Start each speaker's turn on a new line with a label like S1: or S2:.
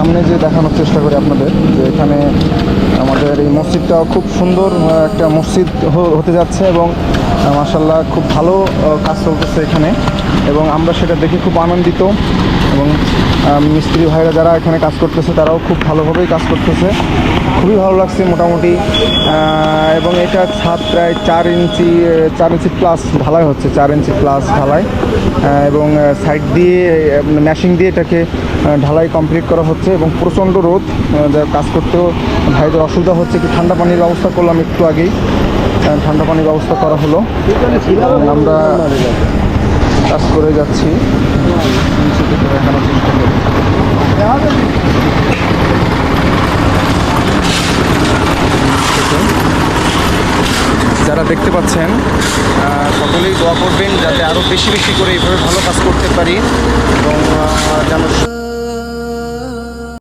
S1: সামনে যে দেখানোর চেষ্টা করি আপনাদের, যে এখানে আমাদের এই মসজিদটাও খুব সুন্দর একটা মসজিদ হতে যাচ্ছে এবং মাশাআল্লাহ খুব ভালো কাজ চলতেছে এখানে, এবং আমরা সেটা দেখে খুব আনন্দিত। এবং মিস্ত্রি ভাইরা যারা এখানে কাজ করতেছে তারাও খুব ভালোভাবেই কাজ করতেছে, খুবই ভালো লাগছে মোটামুটি। এবং এটা ছাদ প্রায় 4 ইঞ্চি প্লাস ঢালাই হচ্ছে, 4 ইঞ্চি প্লাস ঢালাই, এবং সাইড দিয়ে ম্যাশিং দিয়ে এটাকে ঢালাই কমপ্লিট করা হচ্ছে। এবং প্রচণ্ড রোদ, কাজ করতেও ভাইদের অসুবিধা হচ্ছে। একটু ঠান্ডা পানির ব্যবস্থা করলাম একটু আগেই, ঠান্ডা পানির ব্যবস্থা করা হলো। আমরা কাজ করে যাচ্ছি, দেখানোর চেষ্টা করি। যারা দেখতে পাচ্ছেন সকলেই দোয়া করবেন যাতে আরও বেশি বেশি করে এইভাবে ভালো কাজ করতে পারি, এবং যেন